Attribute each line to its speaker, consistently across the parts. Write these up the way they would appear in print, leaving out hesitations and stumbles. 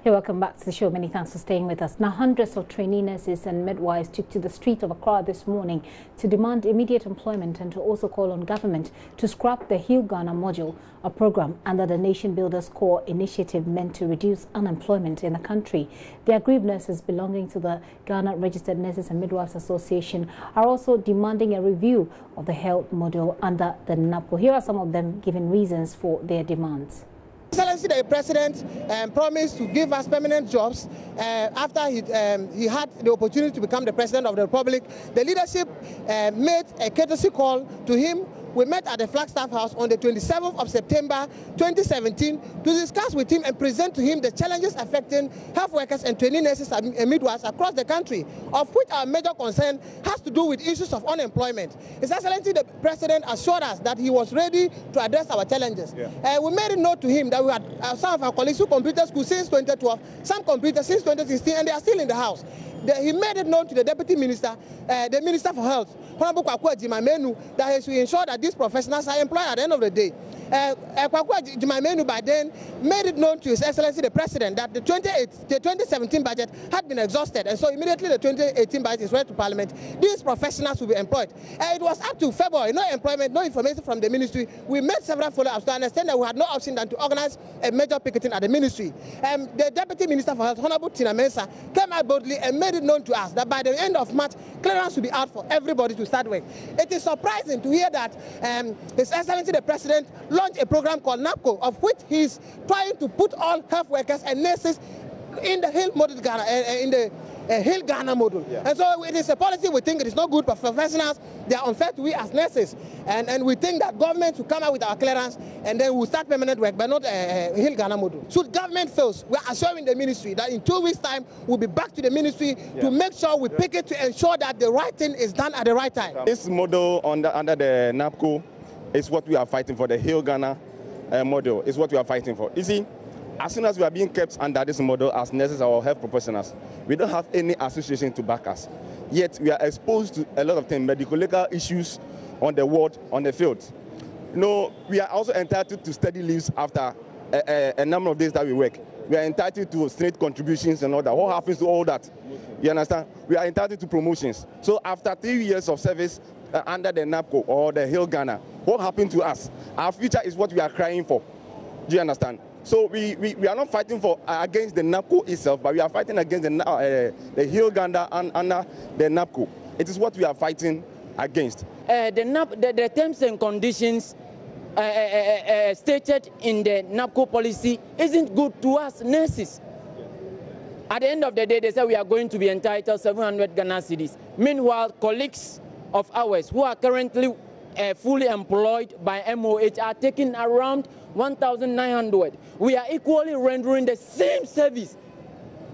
Speaker 1: Hey, welcome back to the show. Many thanks for staying with us. Now, hundreds of trainee nurses and midwives took to the street of Accra this morning to demand immediate employment and to also call on government to scrap the Heal Ghana module, a program under the Nation Builders Corps initiative meant to reduce unemployment in the country. The aggrieved nurses belonging to the Ghana Registered Nurses and Midwives Association are also demanding a review of the health model under the NAPCO. Here are some of them giving reasons for their demands.
Speaker 2: Excellency, the President promised to give us permanent jobs after he had the opportunity to become the President of the Republic. The leadership made a courtesy call to him. We met at the Flagstaff House on the 27th of September 2017 to discuss with him and present to him the challenges affecting health workers and trainee nurses and midwives across the country, of which our major concern has to do with issues of unemployment. His Excellency, the President assured us that he was ready to address our challenges. We made a note to him that we had some of our colleagues who completed school since 2012, some completed since 2016, and they are still in the house. He made it known to the Deputy Minister, the Minister for Health, Honorable Kwakwa Jimamenu, that he should ensure that these professionals are employed at the end of the day. Kwakwa Jimamenu by then made it known to His Excellency the President that the 2017 budget had been exhausted, and so immediately the 2018 budget is read to Parliament. These professionals will be employed. It was up to February, no employment, no information from the ministry. We made several follow-ups to understand that we had no option than to organize a major picketing at the ministry. The Deputy Minister for Health, Honorable Tina Mensah, came out boldly and made it known to us that by the end of March, clearance will be out for everybody to start with. It is surprising to hear that His Excellency the President launched a program called NAPCO, of which he's trying to put all health workers and nurses in the Heal model Ghana, in the Heal Ghana model. And so it is a policy we think it is not good for professionals. They are unfair to we as nurses. And we think that government should come out with our clearance and then we'll start permanent work, but not Heal Ghana model. Should government fails, we are assuring the ministry that in 2 weeks' time we'll be back to the ministry to make sure we pick it to ensure that the right thing is done at the right time.
Speaker 3: This model under the NAPCO is what we are fighting for. The Heal Ghana model is what we are fighting for. You see, as soon as we are being kept under this model as nurses or health professionals, we don't have any association to back us. Yet we are exposed to a lot of things, medical-legal issues on the ward, on the field. You know, we are also entitled to study leaves after a number of days that we work. We are entitled to state contributions and all that. What happens to all that? You understand? We are entitled to promotions. So after 3 years of service under the NAPCO or the Heal Ghana, what happened to us? Our future is what we are crying for. Do you understand? So we are not fighting for against the NAPCO itself, but we are fighting against the Heal Ghana under the NAPCO. It is what we are fighting against.
Speaker 4: The terms and conditions stated in the NAPCO policy isn't good to us nurses. At the end of the day, they say we are going to be entitled 700 Ghana cedis. Meanwhile, colleagues of ours who are currently fully employed by MOH are taking around 1,900. We are equally rendering the same service,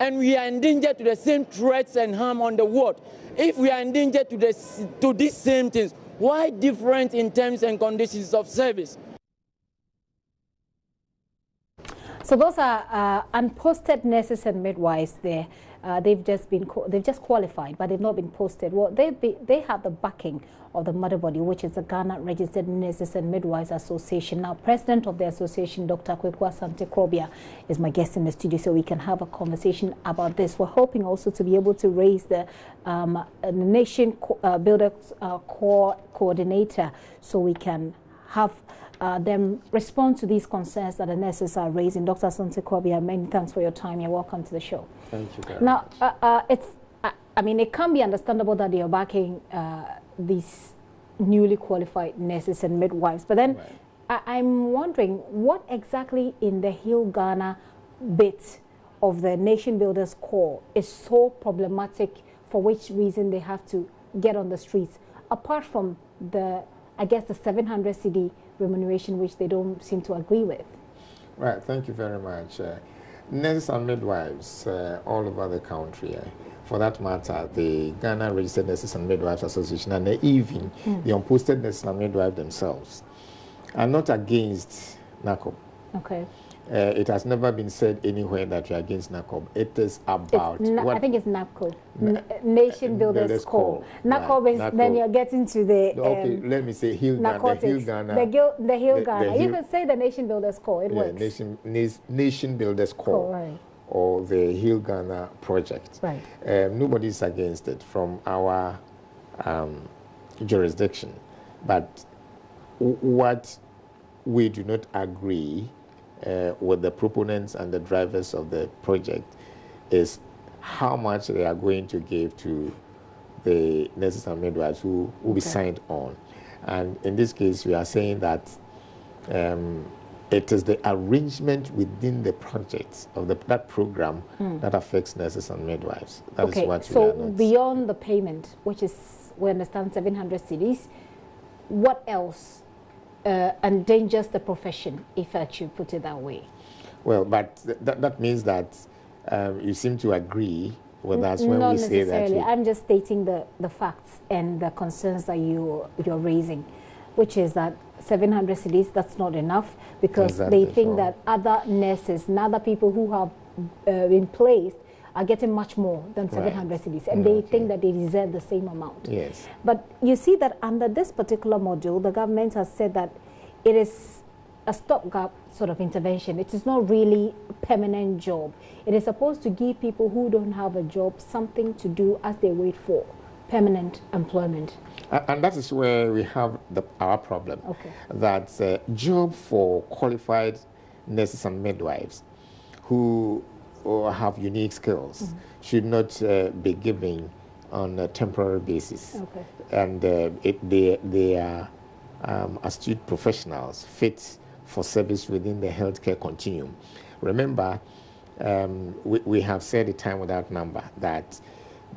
Speaker 4: and we are endangered to the same threats and harm on the ward. If we are endangered to these same things, why different in terms and conditions of service?
Speaker 1: So those are unposted nurses and midwives there. They've just qualified, but they've not been posted. Well, they have the backing of the mother body, which is the Ghana Registered Nurses and Midwives Association. Now, President of the association, Dr. Kwakwa Santekrobia, is my guest in the studio, so we can have a conversation about this. We're hoping also to be able to raise the Nation Builders Corps coordinator, so we can have them respond to these concerns that the nurses are raising. Dr. Santekrobia, many thanks for your time. You're welcome to the show.
Speaker 5: Thank you.
Speaker 1: Now, I mean, it can be understandable that you're backing these newly qualified nurses and midwives, but then I'm wondering what exactly in the Heal Ghana bit of the Nation Builders Corps is so problematic, for which reason they have to get on the streets, apart from the, I guess, the 700 cedi remuneration, which they don't seem to agree with.
Speaker 5: Right, thank you very much. Nurses and midwives all over the country, for that matter, the Ghana Registered Nurses and Midwives Association, and even the unposted nurses and midwives themselves, are not against NACOB.
Speaker 1: Okay.
Speaker 5: It has never been said anywhere that you're against NACOB. It is about...
Speaker 1: I think it's NAPCO, Nation Builders Corps. NACOB is, NACOB. Then you're getting to the...
Speaker 5: okay, let me say Heal Ghana. The Heal Ghana.
Speaker 1: The Heal Ghana. You can say the Nation Builders Corps. It works.
Speaker 5: Nation Builders Corps.
Speaker 1: Right.
Speaker 5: or the Heal Ghana project.
Speaker 1: Right.
Speaker 5: Nobody's against it from our jurisdiction. But what we do not agree with the proponents and the drivers of the project is how much they are going to give to the nurses and midwives who will be signed on. And in this case, we are saying that it is the arrangement within the project of that program that affects nurses and midwives. That is what we are not.
Speaker 1: Beyond the payment, which is, we understand, 700 cedis, what else endangers the profession, if I should put it that way?
Speaker 5: Well, but that means that you seem to agree with us when
Speaker 1: Not
Speaker 5: we say that.
Speaker 1: Not necessarily. I'm just stating the facts and the concerns that you're raising, which is that 700 cedis, that's not enough, because they think that other nurses and other people who have been placed are getting much more than 700 cedis, and they think that they deserve the same amount.
Speaker 5: Yes.
Speaker 1: But you see that under this particular module, the government has said that it is a stopgap sort of intervention. It is not really a permanent job. It is supposed to give people who don't have a job something to do as they wait for permanent employment.
Speaker 5: And that is where we have our problem.
Speaker 1: Okay.
Speaker 5: That job for qualified nurses and midwives who have unique skills should not be given on a temporary basis.
Speaker 1: Okay.
Speaker 5: And they are astute professionals fit for service within the healthcare continuum. Remember, we have said a time without number that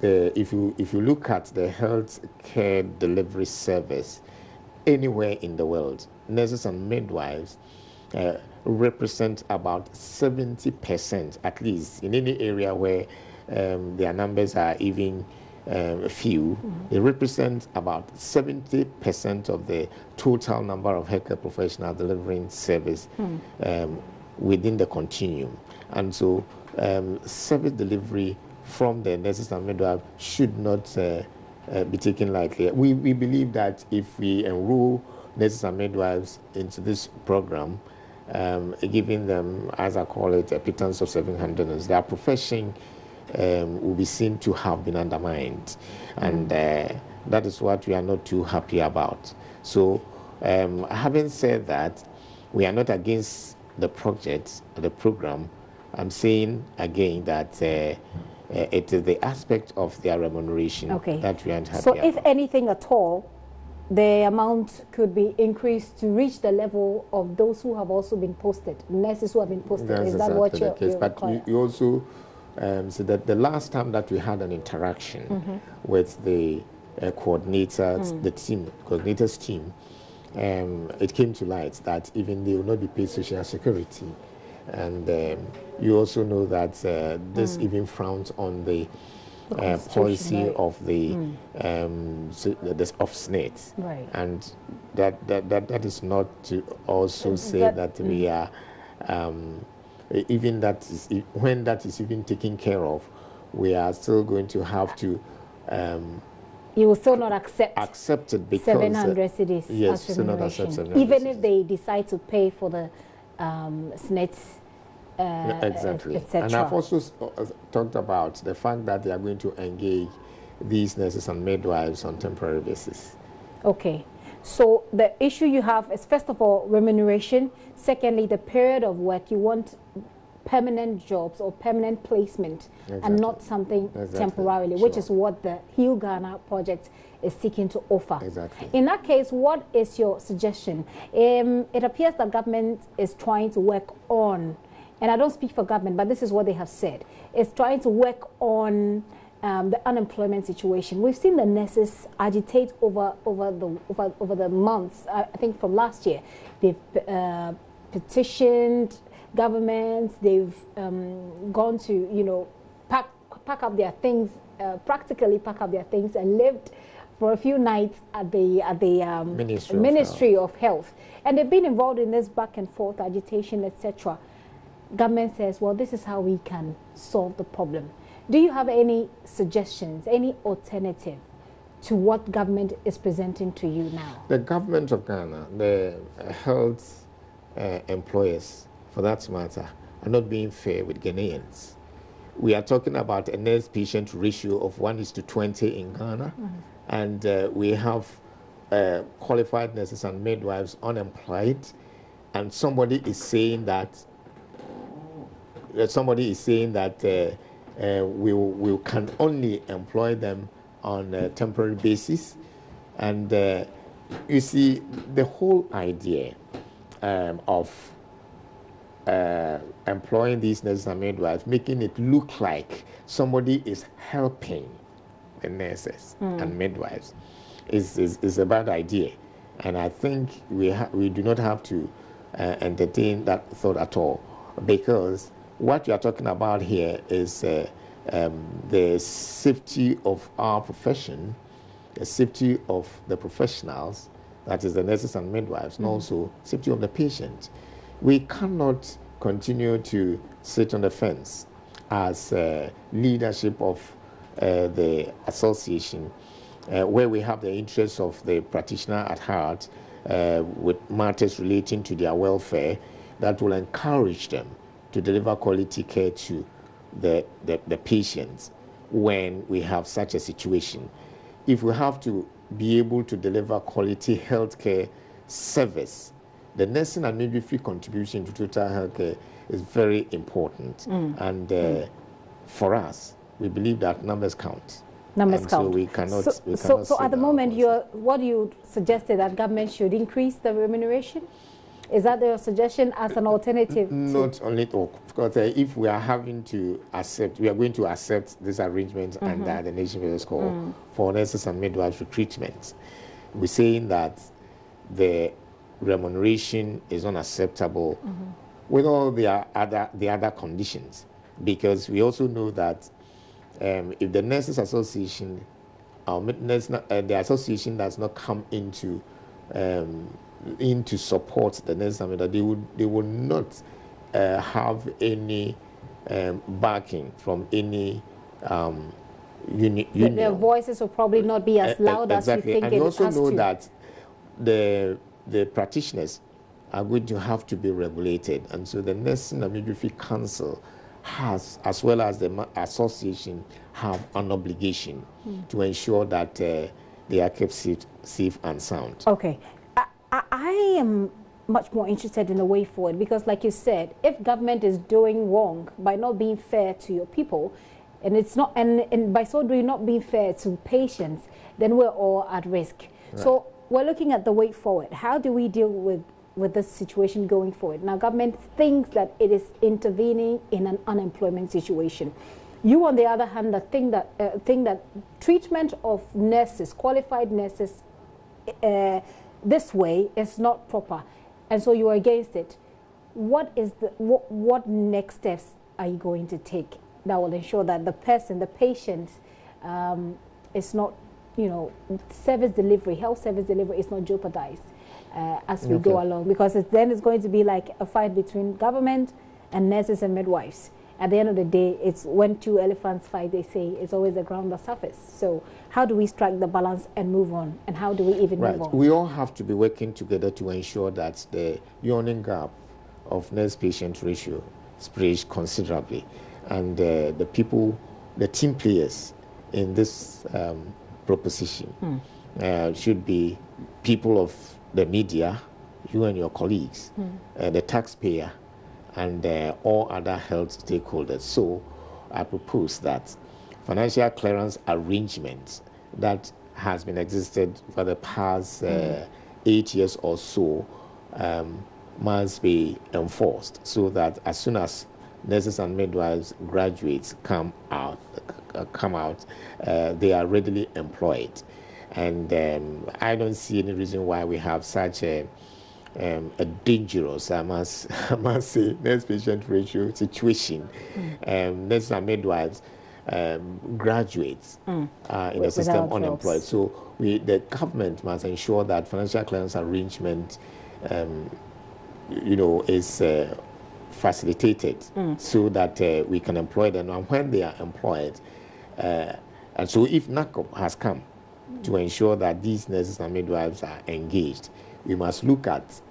Speaker 5: if you look at the healthcare delivery service anywhere in the world, nurses and midwives represent about 70%, at least in any area where their numbers are even few. They represent about 70% of the total number of healthcare professionals delivering service within the continuum. And so service delivery from the nurses and midwives should not be taken lightly. We believe that if we enroll nurses and midwives into this program, giving them, as I call it, a pittance of 700, their profession will be seen to have been undermined. And that is what we are not too happy about. So having said that, we are not against the project, the program. I'm saying again that it is the aspect of their remuneration that we aren't happy about.
Speaker 1: So if anything at all, the amount could be increased to reach the level of those who have also been posted, nurses who have been posted.
Speaker 5: That's
Speaker 1: is that
Speaker 5: exactly
Speaker 1: what
Speaker 5: the
Speaker 1: you're
Speaker 5: case. But you also said that the last time that we had an interaction with the coordinators, the team, coordinators team, it came to light that even they will not be paid social security. And you also know that this even frowns on the policy of the of SNET, and that is not to also say that we are even that is, when that is even taken care of, we are still going to have to.
Speaker 1: You will still not accept
Speaker 5: it because
Speaker 1: 700 cedis.
Speaker 5: Yes, still not accept 700
Speaker 1: even if they decide to pay for the SNET.
Speaker 5: Exactly. And I've also talked about the fact that they are going to engage these nurses and midwives on temporary basis.
Speaker 1: Okay. So the issue you have is, first of all, remuneration. Secondly, the period of work. You want permanent jobs or permanent placement and not something temporarily, which is what the Heal Ghana project is seeking to offer. In that case, what is your suggestion? It appears that government is trying to work on, and I don't speak for government, but this is what they have said, is trying to work on the unemployment situation. We've seen the nurses agitate over the months. I think from last year, they've petitioned governments. They've gone to pack up their things, practically pack up their things, and lived for a few nights at the Ministry of Health. And they've been involved in this back and forth agitation, etc. Government says, well, this is how we can solve the problem. Do you have any suggestions, any alternative to what government is presenting to you now?
Speaker 5: The government of Ghana, the health employers, for that matter, are not being fair with Ghanaians. we are talking about a nurse-patient ratio of 1:20 in Ghana, and we have qualified nurses and midwives unemployed, and somebody is saying that we can only employ them on a temporary basis. And you see, the whole idea of employing these nurses and midwives, making it look like somebody is helping the nurses and midwives, is a bad idea. And I think we do not have to entertain that thought at all, because what you are talking about here is the safety of our profession, the safety of the professionals, that is the nurses and midwives, and also safety of the patient. We cannot continue to sit on the fence as leadership of the association, where we have the interests of the practitioner at heart, with matters relating to their welfare, that will encourage them to deliver quality care to the patients when we have such a situation. If we have to be able to deliver quality healthcare service, the nursing and midwifery contribution to total healthcare is very important. And for us, we believe that numbers count.
Speaker 1: Numbers
Speaker 5: and
Speaker 1: count.
Speaker 5: So we cannot.
Speaker 1: So at the moment, what you suggested that government should increase the remuneration. Is that your suggestion as an alternative?
Speaker 5: Not only talk, because if we are having to accept, we are going to accept this arrangement under the Nation Business Call for nurses and midwives recruitment. We're saying that the remuneration is unacceptable with all the other conditions, because we also know that if the Nurses Association, the association does not come into support the nurses and midwives, they would not have any backing from any union.
Speaker 1: Their voices will probably not be as loud as we think it has to.
Speaker 5: And you also know that the practitioners are going to have to be regulated, and so the Nursing and Midwifery Council has, as well as the association, have an obligation to ensure that they are kept safe and sound.
Speaker 1: Okay. I am much more interested in the way forward, because like you said, if government is doing wrong by not being fair to your people, and it's not, and by so doing not being fair to patients, then we're all at risk. Right. So we're looking at the way forward. How do we deal with this situation going forward? Now, government thinks that it is intervening in an unemployment situation. You, on the other hand, think that treatment of nurses, qualified nurses, this way is not proper, and so you are against it. What next steps are you going to take that will ensure that the patient is not, service delivery, health service delivery is not jeopardized as we go along? Because then it's going to be like a fight between government and nurses and midwives. At the end of the day, it's when two elephants fight, they say it's always the ground that suffers. So how do we strike the balance and move on? And how do we even move on?
Speaker 5: We all have to be working together to ensure that the yawning gap of nurse-patient ratio is bridged considerably. And the team players in this proposition should be people of the media, you and your colleagues, the taxpayer, and all other health stakeholders. So I propose that financial clearance arrangements that has been existed for the past 8 years or so must be enforced, so that as soon as nurses and midwives graduates come out, they are readily employed. And I don't see any reason why we have such a dangerous, I must say, nurse-patient ratio situation. Nurses and midwives graduates in the system unemployed. Jobs. So the government must ensure that financial clearance arrangement, is facilitated so that we can employ them. And when they are employed, and so if NACO has come to ensure that these nurses and midwives are engaged, we must look at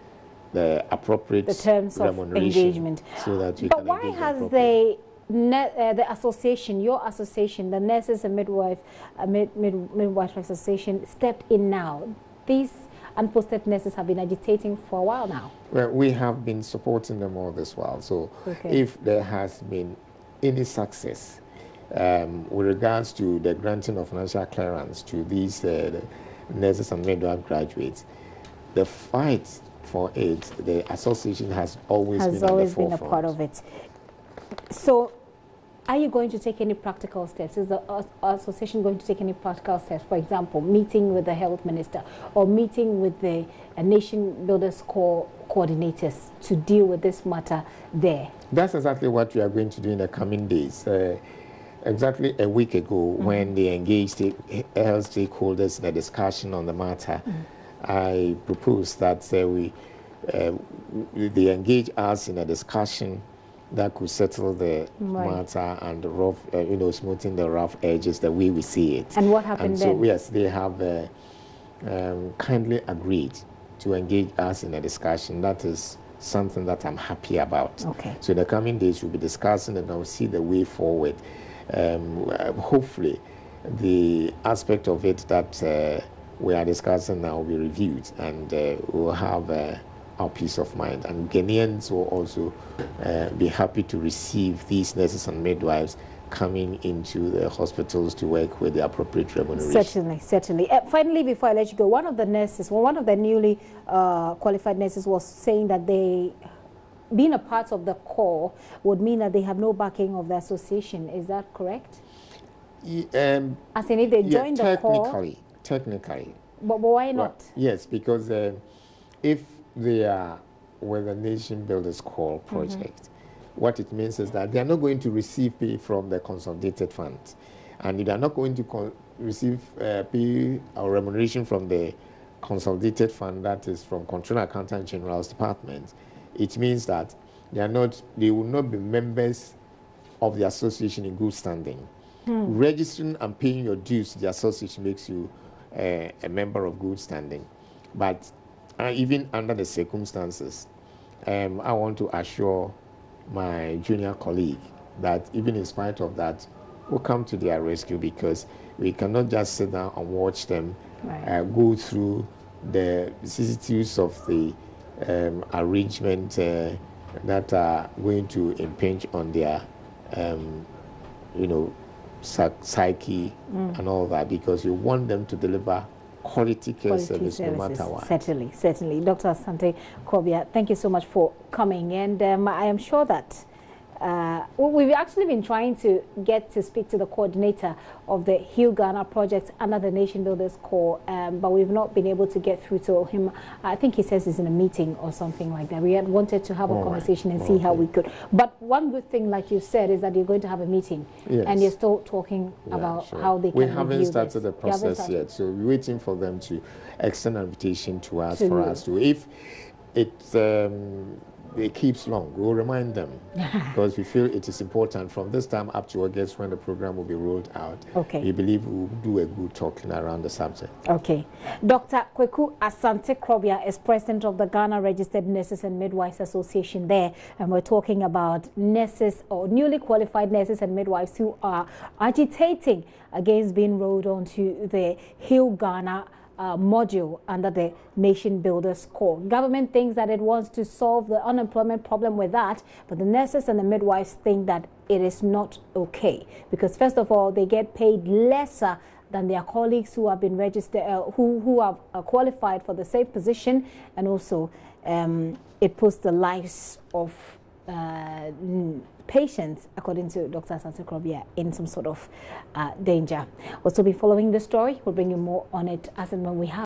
Speaker 5: the appropriate
Speaker 1: terms
Speaker 5: remuneration
Speaker 1: of engagement.
Speaker 5: So that we
Speaker 1: but
Speaker 5: can
Speaker 1: why has the the association, your association, the Nurses and Midwives Association, stepped in now. These unposted nurses have been agitating for a while now.
Speaker 5: Well, we have been supporting them all this while. So if there has been any success with regards to the granting of financial clearance to these nurses and midwife graduates, the fight for it, the association has always been a part of it.
Speaker 1: So, are you going to take any practical steps? Is the association going to take any practical steps? For example, meeting with the health minister or meeting with the Nation Builders Corps coordinators to deal with this matter there?
Speaker 5: That's exactly what we are going to do in the coming days. Exactly a week ago, when they engaged health stakeholders in a discussion on the matter, I proposed that they engage us in a discussion that could settle the matter and the rough, smoothing the rough edges the way we see it.
Speaker 1: And what happened then?
Speaker 5: So yes, they have kindly agreed to engage us in a discussion. That is something that I'm happy about.
Speaker 1: Okay.
Speaker 5: So in the coming days, we'll be discussing and I'll see the way forward. Hopefully, the aspect of it that we are discussing now will be reviewed, and we'll have our peace of mind. And Ghanaians will also be happy to receive these nurses and midwives coming into the hospitals to work with the appropriate remuneration.
Speaker 1: Certainly, certainly. Finally, before I let you go, one of the nurses, one of the newly qualified nurses was saying that being a part of the corps would mean that they have no backing of the association. Is that correct? As in, if they join the corps?
Speaker 5: Technically.
Speaker 1: But why not?
Speaker 5: Well, yes, because if they are with the Nation Builders Corps project, what it means is that they are not going to receive pay from the consolidated fund. And if they are not going to receive pay or remuneration from the consolidated fund, that is from Controller Accountant General's Department, it means that they will not be members of the association in good standing. Registering and paying your dues to the association makes you a member of good standing. But even under the circumstances, I want to assure my junior colleague that even in spite of that, we'll come to their rescue, because we cannot just sit down and watch them go through the vicissitudes of the arrangement that are going to impinge on their, psyche and all that, because we want them to deliver quality care service no matter what.
Speaker 1: Certainly, certainly. Dr. Asante Kobia, thank you so much for coming. And I am sure that we've actually been trying to get to speak to the coordinator of the Heal Ghana project under the Nation Builders Corps, but we've not been able to get through to him. I think he says he's in a meeting or something like that. We had wanted to have a conversation and see how we could. But one good thing, like you said, is that you're going to have a meeting, and you're still talking about how they can review this. We haven't
Speaker 5: started the process yet, so we're waiting for them to extend an invitation to us for us to. If it keeps long, we'll remind them, because we feel it is important from this time up to August, when the program will be rolled out. We believe we will do a good talking around the subject.
Speaker 1: Dr. Kweku Asante Krobia is president of the Ghana Registered Nurses and Midwives Association there, and we're talking about nurses or newly qualified nurses and midwives who are agitating against being rolled onto the Heal Ghana module under the Nation Builders Corps. Government thinks that it wants to solve the unemployment problem with that, but the nurses and the midwives think that it is not okay, because first of all, they get paid lesser than their colleagues who have been registered, who have qualified for the same position, and also it puts the lives of patients, according to Dr. Asante Krobia, in some sort of danger. We'll still be following the story. We'll bring you more on it as and when we have.